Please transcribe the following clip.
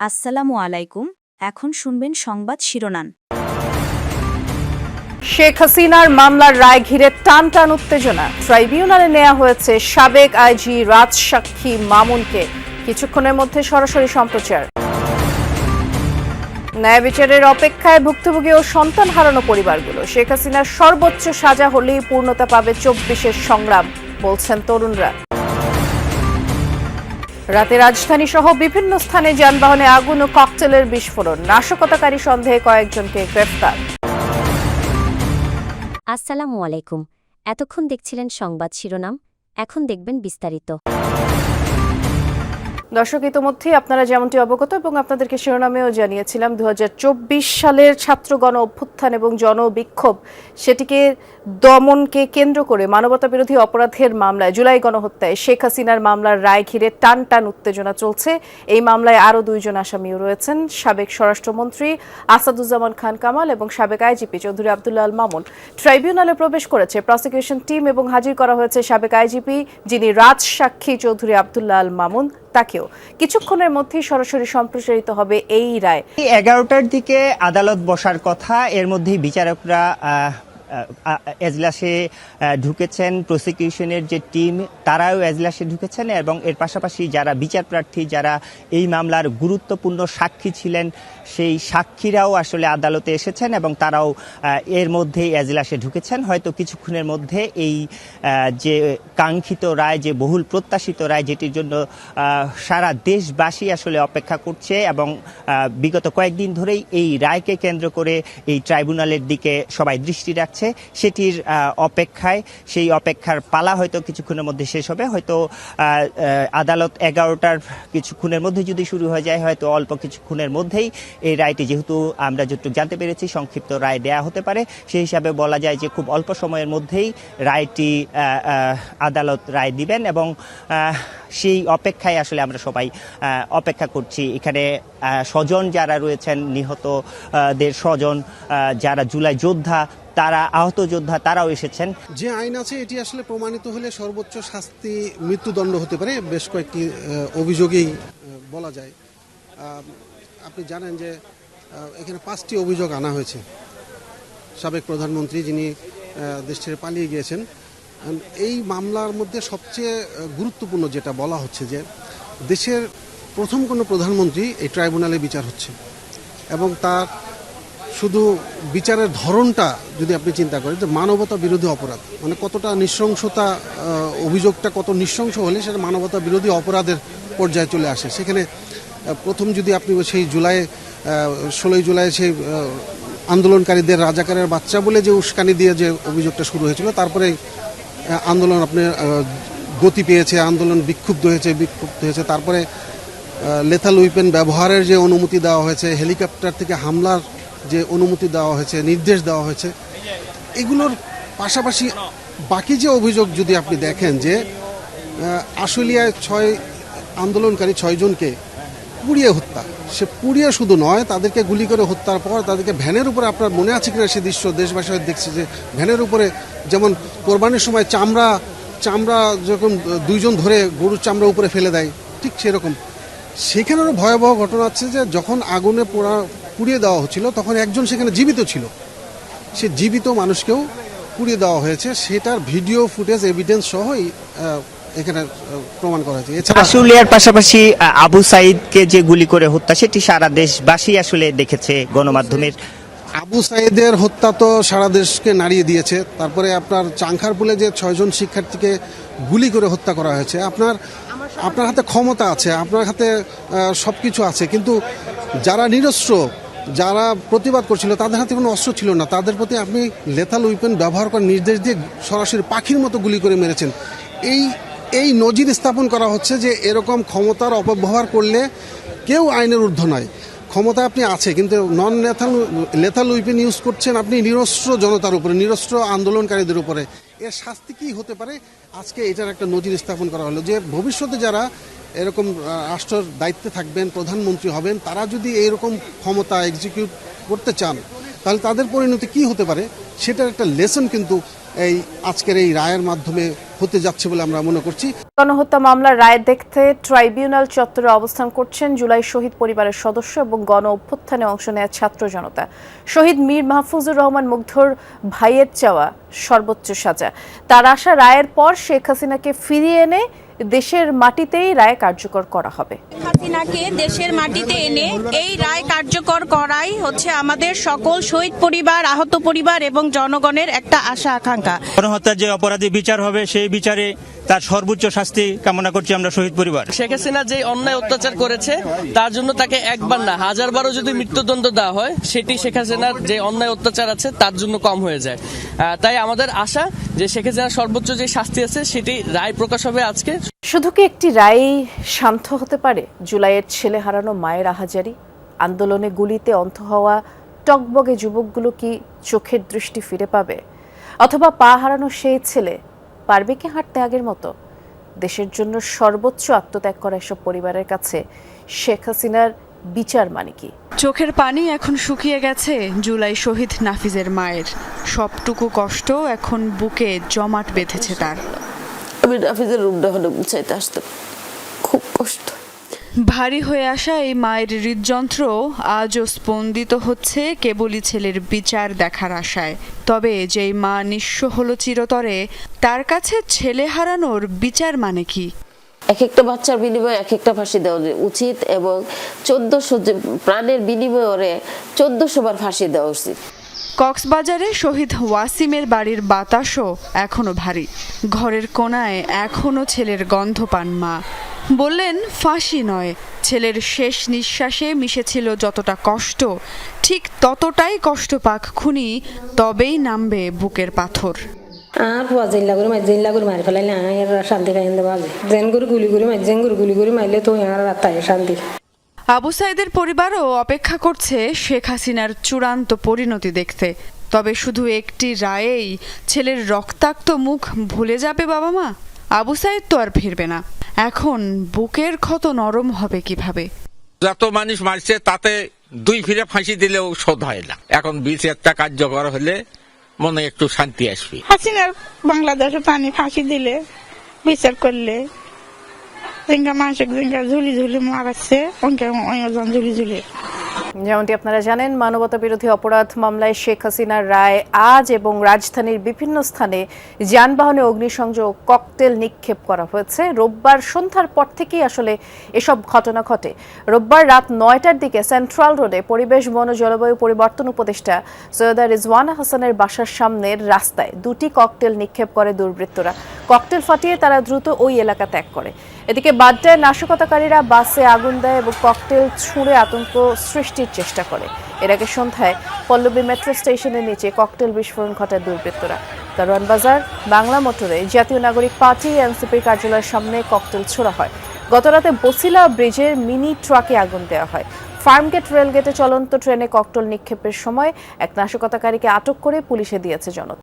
আসসালামু আলাইকুম। এখন শুনবেন সংবাদ শিরোনাম। শেখ হাসিনার মামলার রায় ঘিরে টান টান উত্তেজনা। ট্রাইব্যুনালে নেওয়া হয়েছে সাবেক আইজি রাজসাক্ষী মামুনকে। কিছুক্ষণের মধ্যে সরাসরি সম্প্রচার। ন্যায় বিচারের অপেক্ষায় ভুক্তভোগী ও সন্তান হারানো পরিবারগুলো। শেখ হাসিনার সর্বোচ্চ সাজা হলেই পূর্ণতা পাবে 24-এর সংগ্রাম, বলছেন তরুণরা। রাতে রাজধানী সহ বিভিন্ন স্থানে যানবাহনে আগুন ও ককটেলের বিস্ফোরণ। নাশকতাকারী সন্দেহে কয়েকজনকে গ্রেফতার। আসসালামু আলাইকুম। এতক্ষণ দেখছিলেন সংবাদ শিরোনাম, এখন দেখবেন বিস্তারিত। দর্শক, ইতোমধ্যেই আপনারা যেমনটি অবগত এবং আপনাদেরকে শিরোনামেও জানিয়েছিলাম, 2024 সালের ছাত্র গণ অভ্যুত্থান এবং জনবিক্ষোভ সেটিকে দমনকে কেন্দ্র করে মানবতাবিরোধী অপরাধের মামলায় জুলাই গণহত্যায় শেখ হাসিনার মামলার রায় ঘিরে টান টান উত্তেজনা চলছে। এই মামলায় আরও 2 জন আসামিও রয়েছেন, সাবেক স্বরাষ্ট্রমন্ত্রী আসাদুজ্জামান খান কামাল এবং সাবেক আইজিপি চৌধুরী আব্দুল্লাহ আল মামুন। ট্রাইব্যুনালে প্রবেশ করেছে প্রসিকিউশন টিম এবং হাজির করা হয়েছে সাবেক আইজিপি যিনি রাজসাক্ষী চৌধুরী আব্দুল্লাহ আল মামুন, তাকেও। কিছুক্ষণের মধ্যেই সরাসরি সম্প্রচারিত হবে এই রায়। 11টার দিকে আদালত বসার কথা, এর মধ্যেই বিচারকরা এজলাসে ঢুকেছেন। প্রসিকিউশনের যে টিম তারাও এজলাসে ঢুকেছেন এবং এর পাশাপাশি যারা বিচার প্রার্থী, যারা এই মামলার গুরুত্বপূর্ণ সাক্ষী ছিলেন, সেই সাক্ষীরাও আসলে আদালতে এসেছেন এবং তারাও এর মধ্যেই এজলাসে ঢুকেছেন। হয়তো কিছুক্ষণের মধ্যে এই যে কাঙ্ক্ষিত রায়, যে বহুল প্রত্যাশিত রায়, যেটির জন্য সারা দেশবাসী আসলে অপেক্ষা করছে এবং বিগত কয়েকদিন ধরেই এই রায়কে কেন্দ্র করে এই ট্রাইব্যুনালের দিকে সবাই দৃষ্টি রাখছে, সেটির অপেক্ষায়, সেই অপেক্ষার পালা হয়তো কিছুক্ষণের মধ্যে শেষ হবে। হয়তো আদালত 11টার কিছুক্ষণের মধ্যে যদি শুরু হয়ে যায়, হয়তো অল্প কিছুক্ষণের মধ্যেই এই রায়টি, যেহেতু আমরা যতটুকু জানতে পেরেছি সংক্ষিপ্ত রায় দেয়া হতে পারে, সেই হিসাবে বলা যায় যে খুব অল্প সময়ের মধ্যেই রায়টি আদালত রায় দিবেন এবং সেই অপেক্ষায় আসলে আমরা সবাই অপেক্ষা করছি। এখানে স্বজন যারা রয়েছেন, নিহতদের স্বজন, যারা জুলাই যোদ্ধা, তারা আহত যোদ্ধা, তারাও এসেছেন। যে আইন আছে এটি আসলে প্রমাণিত হলে সর্বোচ্চ শাস্তি মৃত্যুদণ্ড হতে পারে, বেশ কয়েকটি অভিযোগেই বলা যায়। আপনি জানেন যে এখানে 5টি অভিযোগ আনা হয়েছে। সাবেক প্রধানমন্ত্রী যিনি দেশ ছেড়ে পালিয়ে গিয়েছেন, এই মামলার মধ্যে সবচেয়ে গুরুত্বপূর্ণ যেটা বলা হচ্ছে যে দেশের প্রথম কোনো প্রধানমন্ত্রী এই ট্রাইব্যুনালে বিচার হচ্ছে এবং তার শুধু বিচারের ধরনটা যদি আপনি চিন্তা করেন যে মানবতা বিরোধী অপরাধ, মানে কতটা নৃশংসতা, অভিযোগটা কত নৃশংস হলে সেটা মানবতা বিরোধী অপরাধের পর্যায়ে চলে আসে। সেখানে প্রথম যদি আপনি সেই 16 জুলাই সেই আন্দোলনকারীদের রাজাকারের বাচ্চা বলে যে উস্কানি দিয়ে যে অভিযোগটা শুরু হয়েছিল, তারপরে আন্দোলন আপনার গতি পেয়েছে, আন্দোলন বিক্ষুব্ধ হয়েছে, তারপরে লেথাল উইপেন ব্যবহারের যে অনুমতি দেওয়া হয়েছে, হেলিকপ্টার থেকে হামলার যে অনুমতি দেওয়া হয়েছে, নির্দেশ দেওয়া হয়েছে, এগুলোর পাশাপাশি বাকি যে অভিযোগ যদি আপনি দেখেন যে আশুলিয়ায় 6 আন্দোলনকারী 6 জনকে পুড়িয়ে হত্যা, সে পুড়িয়ে শুধু নয়, তাদেরকে গুলি করে হত্যার পর তাদেরকে ভ্যানের উপরে, আপনার মনে আছে কিনা সে দৃশ্য, দেশবাসী দেখছে যে ভ্যানের উপরে যেমন কোরবানির সময় চামড়া যখন 2 জন ধরে গরুর চামড়া উপরে ফেলে দেয়, ঠিক সেরকম সেখানেরও ভয়াবহ ঘটনা আছে যে যখন আগুনে পুড়িয়ে দেওয়া হচ্ছিল তখন একজন সেখানে জীবিত ছিল, সে জীবিত মানুষকেও পুড়িয়ে দেওয়া হয়েছে। সেটার ভিডিও ফুটেজ, এভিডেন্স সহই এখানে প্রমাণ করা হয়েছে। এছাড়া আশুলিয়ার পাশাপাশি আবু সাইদকে যে গুলি করে হত্যা, সেটি সারা দেশবাসী আসলে দেখেছে গণমাধ্যমের। আবু সাইদের হত্যা তো সারা দেশকে নাড়িয়ে দিয়েছে। তারপরে আপনার চাংখারপুলে যে 6 জন শিক্ষার্থীকে গুলি করে হত্যা করা হয়েছে, আপনার হাতে ক্ষমতা আছে, আপনার হাতে সবকিছু আছে, কিন্তু যারা নিরস্ত্র, যারা প্রতিবাদ করছিল, তাদের হাতে কোনো অস্ত্র ছিল না, তাদের প্রতি আপনি লেথাল উইপেন ব্যবহার করার নির্দেশ দিয়ে সরাসরি পাখির মতো গুলি করে মেরেছেন। এই নজির স্থাপন করা হচ্ছে যে এরকম ক্ষমতার অপব্যবহার করলে কেউ আইনের ঊর্ধ্ব নয়। ক্ষমতা আপনি আছে, কিন্তু নন লেথাল উইপেন ইউজ করছেন আপনি নিরস্ত্র জনতার উপরে, নিরস্ত্র আন্দোলনকারীদের উপরে। এর শাস্তি কি হতে পারে, আজকে এটার একটা নজির স্থাপন করা হলো যে ভবিষ্যতে যারা এরকম রাষ্ট্রের দায়িত্বে থাকবেন, প্রধানমন্ত্রী হবেন, তারা যদি এইরকম ক্ষমতা এক্সিকিউট করতে চান, তাহলে তাদের পরিণতি কি হতে পারে সেটার একটা লেসন কিন্তু এই আজকের এই রায়ের মাধ্যমে হতে যাচ্ছে বলে আমরা মনে করছি। গণহত্যা মামলার রায় দেখতে ট্রাইব্যুনাল চত্বরে অবস্থান করছেন জুলাই শহীদ পরিবারের সদস্য এবং গণ অভ্যুত্থানে অংশ নেওয়া ছাত্র জনতা। শহীদ মীর মাহফুজুর রহমান মুগ্ধর ভাইয়ের চাওয়া সর্বোচ্চ সাজা। তার আশা রায়ের পর শেখ হাসিনাকে ফিরিয়ে এনে দেশের মাটিতেই রায় কার্যকর করা হবে। হাসিনাকে দেশের মাটিতে এনে এই রায় কার্যকর করাই হচ্ছে আমাদের সকল শহীদ পরিবার, আহত পরিবার এবং জনগণের একটা আশা আকাঙ্ক্ষা। গণহত্যার যে অপরাধী বিচার হবে সেই বিচারে তার সর্বোচ্চ শাস্তি কামনা করছি আমরা শহীদ পরিবার। শেখ হাসিনা যে অন্যায় অত্যাচার করেছে তার জন্য তাকে একবার না হাজারবারও যদি মৃত্যুদণ্ড দেওয়া হয় সেটি শেখ হাসিনার যে অন্যায় অত্যাচার আছে তার জন্য কম হয়ে যায়। তাই আমাদের আশা যে শেখ হাসিনার সর্বোচ্চ যে শাস্তি আছে সেটি রায় প্রকাশ হবে আজকে। শুধু কি একটি রায়েই শান্ত হতে পারে জুলাইয়ের ছেলে হারানো মায়ের আহাজারি? আন্দোলনে গুলিতে অন্ধ হওয়া টকবগে যুবকগুলো কি চোখের দৃষ্টি ফিরে পাবে? অথবা পা হারানো সেই ছেলে পারবে কি হাঁটতে আগের মতো? দেশের জন্য সর্বোচ্চ আত্মত্যাগ করা এসব পরিবারের কাছে শেখ হাসিনার বিচার মানে কি? চোখের পানি এখন শুকিয়ে গেছে জুলাই শহীদ নাফিজের মায়ের। সবটুকু কষ্ট এখন বুকে জমাট বেঁধেছে তার। আমি নাফিজের রুমটা হলে মুছাইতে আসতাম, খুব কষ্ট। ভারী হয়ে আসা এই মায়ের হৃদযন্ত্র আজও স্পন্দিত হচ্ছে কেবলই ছেলের বিচার দেখার আশায়। তবে যেই মা নিঃস্ব হলো চিরতরে, তার কাছে ছেলে হারানোর বিচার মানে কি? এক একটা বাচ্চার বিনিময়ে এক একটা ফাঁসি দেওয়া উচিত এবং 1400 প্রাণের বিনিময়ে 1400 বার ফাঁসি দেওয়া উচিত। কক্সবাজারে শহীদ ওয়াসিমের বাড়ির বাতাসও এখনো ভারী। ঘরের কোণায় এখনো ছেলের গন্ধ পান মা। বললেন ফাঁসি নয়, ছেলের শেষ নিঃশ্বাসে মিশেছিল যতটা কষ্ট, ঠিক ততটাই কষ্ট পাক খুনি, তবেই নামবে বুকের পাথর। আর জিল্লা করে জিল্লা করে মারি ফেলাইলে আর শান্তি পাই বাজে জেন করে গুলি করে মারি জেন করে গুলি করে মারলে তো আর তাই শান্তি। আবু সাইদের পরিবারও অপেক্ষা করছে শেখ হাসিনার চূড়ান্ত পরিণতি দেখতে। তবে শুধু একটি রায়েই ছেলের রক্তাক্ত মুখ ভুলে যাবে বাবা মা? আবু সাইদ তো আর ফিরবে না। এখন বুকের ক্ষত নরম হবে কিভাবে? যত মানুষ মারছে তাতে 2 ফিরে ফাঁসি দিলেও শোধ হয় না। এখন বিচারটা কার্যকর হলে মনে একটু শান্তি আসবে। হাসিনার বাংলাদেশে পানি ফাঁসি দিলে বিচার করলে ঝুলি ঝুলি মারাচ্ছে ঝুলি ঝুলি। যেমনটি আপনারা জানেন, মানবতা বিরোধী অপরাধ মামলায় শেখ হাসিনার রায় আজ এবং রাজধানীর বিভিন্ন স্থানে যানবাহনে অগ্নিসংযোগ, ককটেল নিক্ষেপ করা হয়েছে। রোববার সন্ধ্যার পর থেকেই আসলে এসব ঘটনা ঘটে। রোববার রাত 9টার দিকে সেন্ট্রাল রোডে পরিবেশ, বন ও জলবায়ু পরিবর্তন উপদেষ্টা সৈয়দা রিজওয়ানা হাসানের বাসার সামনের রাস্তায় 2টি ককটেল নিক্ষেপ করে দুর্বৃত্তরা। ককটেল ফাটিয়ে তারা দ্রুত ওই এলাকা ত্যাগ করে। এদিকে বাড্ডায় নাশকতাকারীরা বাসে আগুন দেয় এবং ককটেল ছুঁড়ে আতঙ্ক সৃষ্টির চেষ্টা করে। এর আগে সন্ধ্যায় পল্লবী মেট্রো স্টেশনের নিচে ককটেল বিস্ফোরণ ঘটায় দুর্বৃত্তরা। কারওয়ান বাজার বাংলা মোটরে জাতীয় নাগরিক পার্টি এনসিপির কার্যালয়ের সামনে ককটেল ছোড়া হয়। গতরাতে বসিলা ব্রিজের মিনি ট্রাকে আগুন দেওয়া হয়। ফার্মগেট রেলগেটে চলন্ত ট্রেনে ককটেল নিক্ষেপের সময় এক নাশকতাকারীকে আটক করে পুলিশে দিয়েছে জনতা।